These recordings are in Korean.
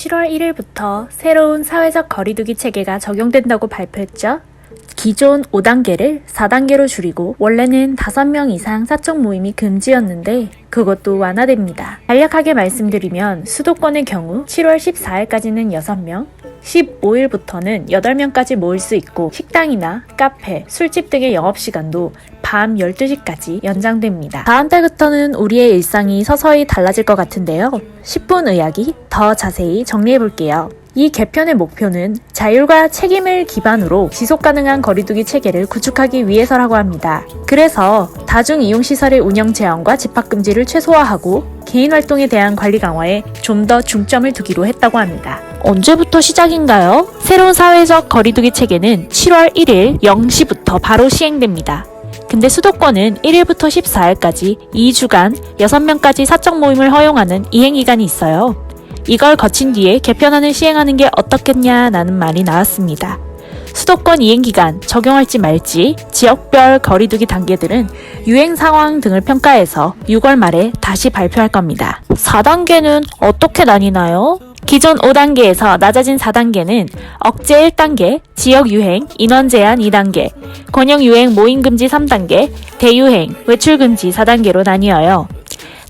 7월 1일부터 새로운 사회적 거리두기 체계가 적용된다고 발표했죠. 기존 5단계를 4단계로 줄이고 원래는 5명 이상 사적 모임이 금지였는데 그것도 완화됩니다. 간략하게 말씀드리면 수도권의 경우 7월 14일까지는 6명, 15일부터는 8명까지 모일 수 있고 식당이나 카페, 술집 등의 영업시간도 밤 12시까지 연장됩니다. 다음 달부터는 우리의 일상이 서서히 달라질 것 같은데요. 10분 의학이 더 자세히 정리해볼게요. 이 개편의 목표는 자율과 책임을 기반으로 지속가능한 거리두기 체계를 구축하기 위해서라고 합니다. 그래서 다중이용시설의 운영 제한과 집합금지를 최소화하고 개인활동에 대한 관리 강화에 좀 더 중점을 두기로 했다고 합니다. 언제부터 시작인가요? 새로운 사회적 거리두기 체계는 7월 1일 0시부터 바로 시행됩니다. 근데 수도권은 1일부터 14일까지 2주간 6명까지 사적 모임을 허용하는 이행기간이 있어요. 이걸 거친 뒤에 개편안을 시행하는 게 어떻겠냐라는 말이 나왔습니다. 수도권 이행기간 적용할지 말지 지역별 거리두기 단계들은 유행 상황 등을 평가해서 6월 말에 다시 발표할 겁니다. 4단계는 어떻게 나뉘나요? 기존 5단계에서 낮아진 4단계는 억제 1단계, 지역유행, 인원제한 2단계, 권역유행 모임금지 3단계, 대유행, 외출금지 4단계로 나뉘어요.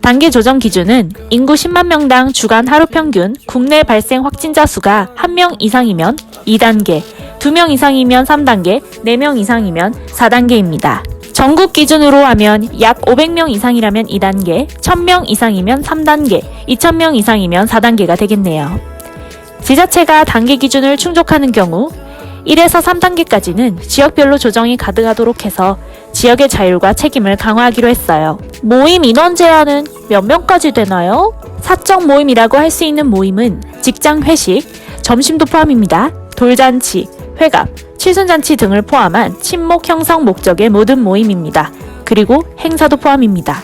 단계 조정 기준은 인구 10만 명당 주간 하루 평균 국내 발생 확진자 수가 1명 이상이면 2단계, 2명 이상이면 3단계, 4명 이상이면 4단계입니다. 전국 기준으로 하면 약 500명 이상이라면 2단계, 1000명 이상이면 3단계, 2000명 이상이면 4단계가 되겠네요. 지자체가 단계 기준을 충족하는 경우 1에서 3단계까지는 지역별로 조정이 가능하도록 해서 지역의 자율과 책임을 강화하기로 했어요. 모임 인원 제한은 몇 명까지 되나요? 사적 모임이라고 할 수 있는 모임은 직장 회식, 점심도 포함입니다. 돌잔치, 회갑, 칠순잔치 등을 포함한 친목 형성 목적의 모든 모임입니다. 그리고 행사도 포함입니다.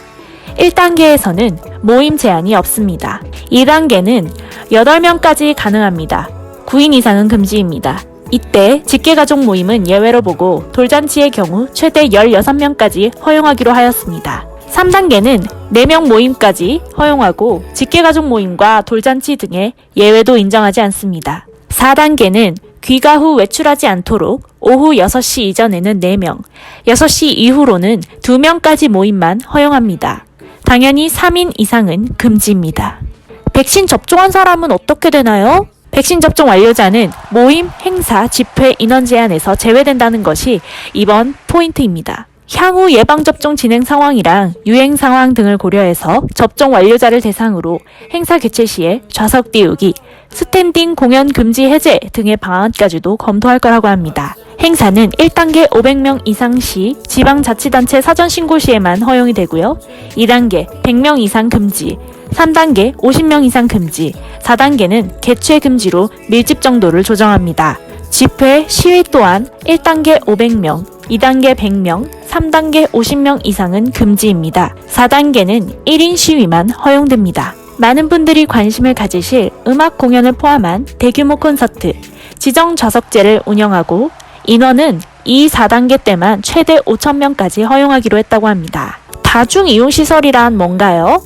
1단계에서는 모임 제한이 없습니다. 2단계는 8명까지 가능합니다. 9인 이상은 금지입니다. 이때 직계가족 모임은 예외로 보고 돌잔치의 경우 최대 16명까지 허용하기로 하였습니다. 3단계는 4명 모임까지 허용하고 직계가족 모임과 돌잔치 등의 예외도 인정하지 않습니다. 4단계는 귀가 후 외출하지 않도록 오후 6시 이전에는 4명, 6시 이후로는 2명까지 모임만 허용합니다. 당연히 3인 이상은 금지입니다. 백신 접종한 사람은 어떻게 되나요? 백신 접종 완료자는 모임, 행사, 집회 인원 제한에서 제외된다는 것이 이번 포인트입니다. 향후 예방접종 진행 상황이랑 유행 상황 등을 고려해서 접종 완료자를 대상으로 행사 개최 시에 좌석 띄우기, 스탠딩 공연 금지 해제 등의 방안까지도 검토할 거라고 합니다. 행사는 1단계 500명 이상 시 지방자치단체 사전 신고 시에만 허용이 되고요. 2단계 100명 이상 금지, 3단계 50명 이상 금지, 4단계는 개최 금지로 밀집 정도를 조정합니다. 집회, 시위 또한 1단계 500명, 2단계 100명, 3단계 50명 이상은 금지입니다. 4단계는 1인 시위만 허용됩니다. 많은 분들이 관심을 가지실 음악 공연을 포함한 대규모 콘서트, 지정 좌석제를 운영하고 인원은 2, 4단계 때만 최대 5,000명까지 허용하기로 했다고 합니다. 다중이용시설이란 뭔가요?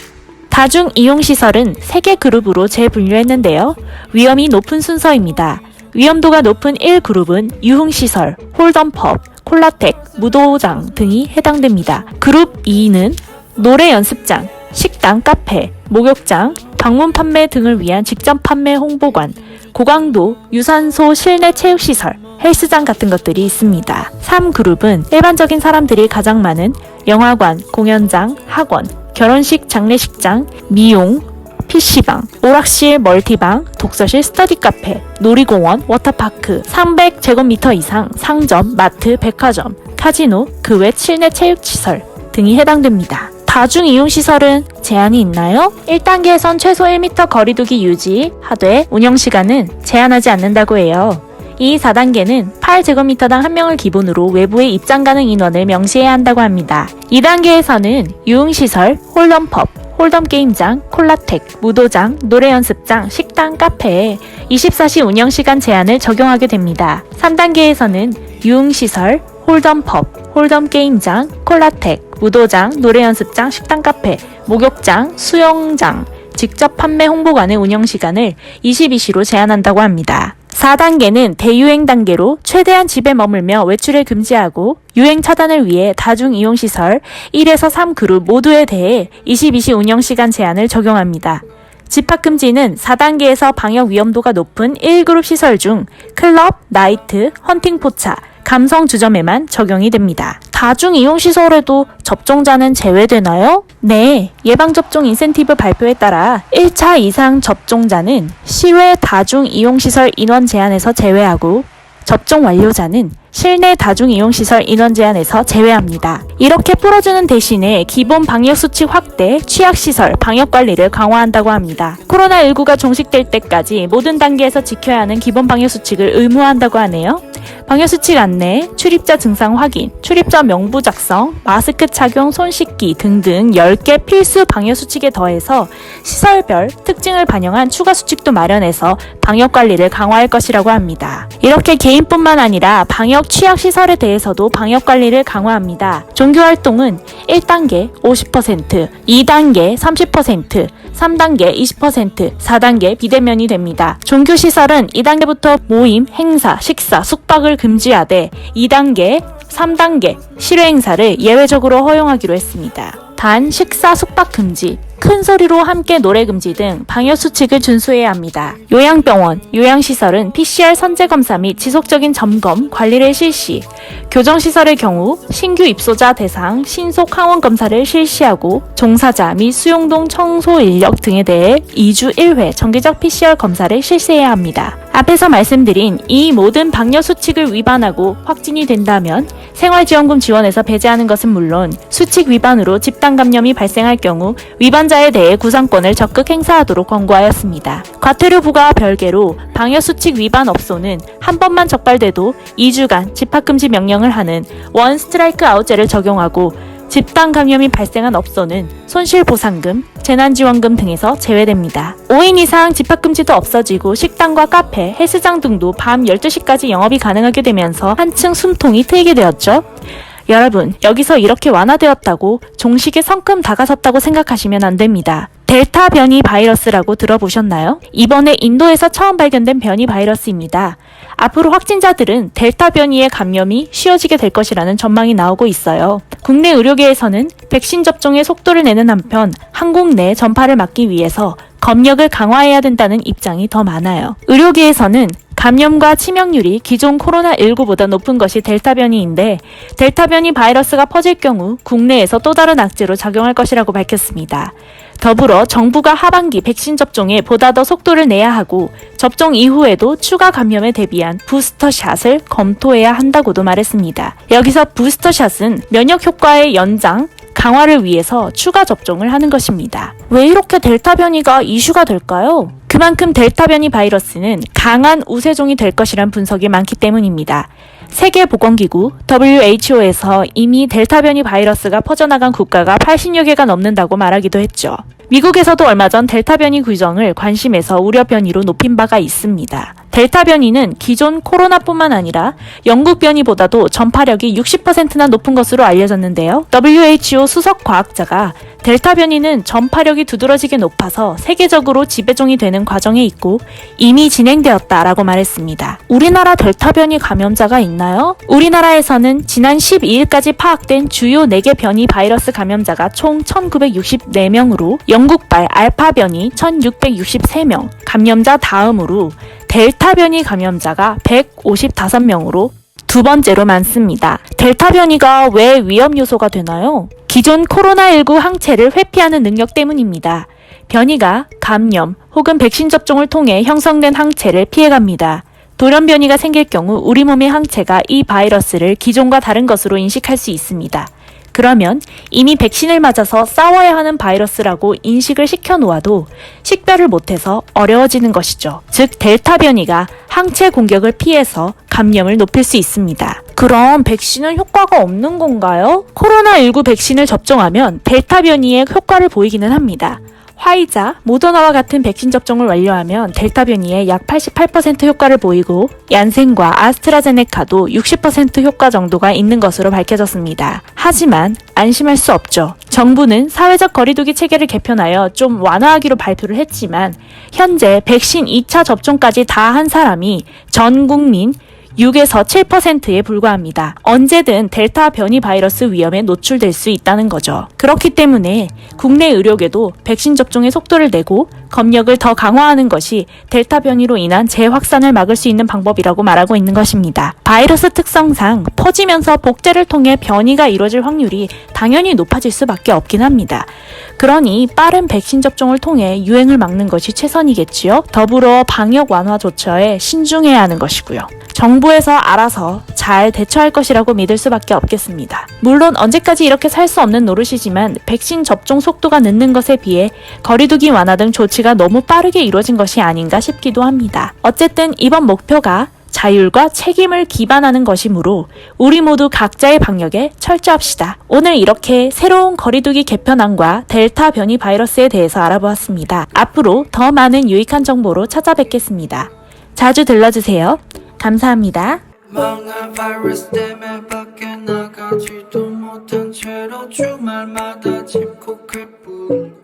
다중이용시설은 3개 그룹으로 재분류했는데요. 위험이 높은 순서입니다. 위험도가 높은 1그룹은 유흥시설, 홀덤펍, 콜라텍, 무도장 등이 해당됩니다. 그룹 2는 노래 연습장, 식당, 카페, 목욕장, 방문 판매 등을 위한 직접 판매 홍보관, 고강도, 유산소 실내 체육시설, 헬스장 같은 것들이 있습니다. 3그룹은 일반적인 사람들이 가장 많은 영화관, 공연장, 학원, 결혼식, 장례식장, 미용, PC방, 오락실, 멀티방, 독서실, 스터디 카페, 놀이공원, 워터파크, 300제곱미터 이상, 상점, 마트, 백화점, 카지노, 그 외 실내 체육시설 등이 해당됩니다. 다중이용시설은 제한이 있나요? 1단계에선 최소 1m 거리두기 유지하되 운영시간은 제한하지 않는다고 해요. 이 4단계는 8제곱미터당 1명을 기본으로 외부의 입장 가능 인원을 명시해야 한다고 합니다. 2단계에서는 유흥시설, 홀덤펍, 홀덤게임장, 콜라텍, 무도장, 노래연습장, 식당, 카페에 24시 운영시간 제한을 적용하게 됩니다. 3단계에서는 유흥시설, 홀덤펍, 홀덤게임장, 콜라텍, 무도장, 노래연습장, 식당, 카페, 목욕장, 수영장, 직접 판매 홍보관의 운영시간을 22시로 제한한다고 합니다. 4단계는 대유행 단계로 최대한 집에 머물며 외출을 금지하고 유행 차단을 위해 다중이용시설 1에서 3그룹 모두에 대해 22시 운영시간 제한을 적용합니다. 집합금지는 4단계에서 방역 위험도가 높은 1그룹 시설 중 클럽, 나이트, 헌팅포차, 감성주점에만 적용이 됩니다. 다중이용시설에도 접종자는 제외되나요? 네, 예방접종 인센티브 발표에 따라 1차 이상 접종자는 시외 다중이용시설 인원 제한에서 제외하고 접종 완료자는 실내 다중이용시설 인원 제한에서 제외합니다. 이렇게 풀어주는 대신에 기본 방역수칙 확대, 취약시설, 방역관리를 강화한다고 합니다. 코로나19가 종식될 때까지 모든 단계에서 지켜야 하는 기본 방역수칙을 의무화한다고 하네요. 방역수칙 안내, 출입자 증상 확인, 출입자 명부 작성, 마스크 착용, 손 씻기 등등 10개 필수 방역수칙에 더해서 시설별 특징을 반영한 추가 수칙도 마련해서 방역관리를 강화할 것이라고 합니다. 이렇게 개인뿐만 아니라 방역 취약시설에 대해서도 방역관리를 강화합니다. 종교활동은 1단계 50%, 2단계 30%, 3단계 20%, 4단계 비대면이 됩니다. 종교시설은 2단계부터 모임, 행사, 식사, 숙박을 금지하되 2단계, 3단계 실외행사를 예외적으로 허용하기로 했습니다. 단 식사, 숙박 금지, 큰 소리로 함께 노래 금지 등 방역수칙을 준수해야 합니다. 요양병원, 요양시설은 PCR 선제검사 및 지속적인 점검, 관리를 실시, 교정시설의 경우 신규 입소자 대상 신속 항원 검사를 실시하고 종사자 및 수용동 청소 인력 등에 대해 2주 1회 정기적 PCR 검사를 실시해야 합니다. 앞에서 말씀드린 이 모든 방역수칙을 위반하고 확진이 된다면 생활지원금 지원에서 배제하는 것은 물론 수칙 위반으로 집단 감염이 발생할 경우 위반자에 대해 구상권을 적극 행사하도록 권고하였습니다. 과태료 부과와 별개로 방역수칙 위반 업소는 한 번만 적발돼도 2주간 집합금지 명령을 하는 원 스트라이크 아웃제를 적용하고 집단 감염이 발생한 업소는 손실보상금, 재난지원금 등에서 제외됩니다. 5인 이상 집합금지도 없어지고 식당과 카페, 헬스장 등도 밤 12시까지 영업이 가능하게 되면서 한층 숨통이 트이게 되었죠. 여러분, 여기서 이렇게 완화되었다고 종식에 성큼 다가섰다고 생각하시면 안 됩니다. 델타 변이 바이러스라고 들어보셨나요? 이번에 인도에서 처음 발견된 변이 바이러스입니다. 앞으로 확진자들은 델타 변이의 감염이 쉬워지게 될 것이라는 전망이 나오고 있어요. 국내 의료계에서는 백신 접종의 속도를 내는 한편 한국 내 전파를 막기 위해서 검역을 강화해야 된다는 입장이 더 많아요. 의료계에서는 감염과 치명률이 기존 코로나19보다 높은 것이 델타 변이인데 델타 변이 바이러스가 퍼질 경우 국내에서 또 다른 악재로 작용할 것이라고 밝혔습니다. 더불어 정부가 하반기 백신 접종에 보다 더 속도를 내야 하고 접종 이후에도 추가 감염에 대비한 부스터샷을 검토해야 한다고도 말했습니다. 여기서 부스터샷은 면역 효과의 연장, 강화를 위해서 추가 접종을 하는 것입니다. 왜 이렇게 델타 변이가 이슈가 될까요? 그만큼 델타 변이 바이러스는 강한 우세종이 될 것이란 분석이 많기 때문입니다. 세계보건기구 WHO에서 이미 델타 변이 바이러스가 퍼져나간 국가가 80여 개가 넘는다고 말하기도 했죠. 미국에서도 얼마 전 델타 변이 규정을 관심에서 우려 변이로 높인 바가 있습니다. 델타 변이는 기존 코로나뿐만 아니라 영국 변이보다도 전파력이 60%나 높은 것으로 알려졌는데요. WHO 수석 과학자가 델타 변이는 전파력이 두드러지게 높아서 세계적으로 지배종이 되는 과정에 있고 이미 진행되었다라고 말했습니다. 우리나라 델타 변이 감염자가 있나요? 우리나라에서는 지난 12일까지 파악된 주요 4개 변이 바이러스 감염자가 총 1964명으로 영국발 알파 변이 1663명, 감염자 다음으로 델타 변이 감염자가 155명으로 두 번째로 많습니다. 델타 변이가 왜 위험 요소가 되나요? 기존 코로나19 항체를 회피하는 능력 때문입니다. 변이가 감염 혹은 백신 접종을 통해 형성된 항체를 피해갑니다. 돌연 변이가 생길 경우 우리 몸의 항체가 이 바이러스를 기존과 다른 것으로 인식할 수 있습니다. 그러면 이미 백신을 맞아서 싸워야 하는 바이러스라고 인식을 시켜놓아도 식별을 못해서 어려워지는 것이죠. 즉 델타 변이가 항체 공격을 피해서 감염을 높일 수 있습니다. 그럼 백신은 효과가 없는 건가요? 코로나19 백신을 접종하면 델타 변이의 효과를 보이기는 합니다. 화이자, 모더나와 같은 백신 접종을 완료하면 델타 변이에 약 88% 효과를 보이고 얀센과 아스트라제네카도 60% 효과 정도가 있는 것으로 밝혀졌습니다. 하지만 안심할 수 없죠. 정부는 사회적 거리두기 체계를 개편하여 좀 완화하기로 발표를 했지만 현재 백신 2차 접종까지 다 한 사람이 전 국민 6에서 7%에 불과합니다. 언제든 델타 변이 바이러스 위험에 노출될 수 있다는 거죠. 그렇기 때문에 국내 의료계도 백신 접종의 속도를 내고 검역을 더 강화하는 것이 델타 변이로 인한 재확산을 막을 수 있는 방법이라고 말하고 있는 것입니다. 바이러스 특성상 퍼지면서 복제를 통해 변이가 이루어질 확률이 당연히 높아질 수밖에 없긴 합니다. 그러니 빠른 백신 접종을 통해 유행을 막는 것이 최선이겠지요. 더불어 방역 완화 조처에 신중해야 하는 것이고요. 정부에서 알아서 잘 대처할 것이라고 믿을 수밖에 없겠습니다. 물론 언제까지 이렇게 살 수 없는 노릇이지만 백신 접종 속도가 늦는 것에 비해 거리두기 완화 등 조치가 너무 빠르게 이루어진 것이 아닌가 싶기도 합니다. 어쨌든 이번 목표가 자율과 책임을 기반하는 것이므로 우리 모두 각자의 방역에 철저합시다. 오늘 이렇게 새로운 거리두기 개편안과 델타 변이 바이러스에 대해서 알아보았습니다. 앞으로 더 많은 유익한 정보로 찾아뵙겠습니다. 자주 들러주세요. 감사합니다. 망할 바이러스 때문에 밖에 나가지도 못한 채로 주말마다 집콕할 뿐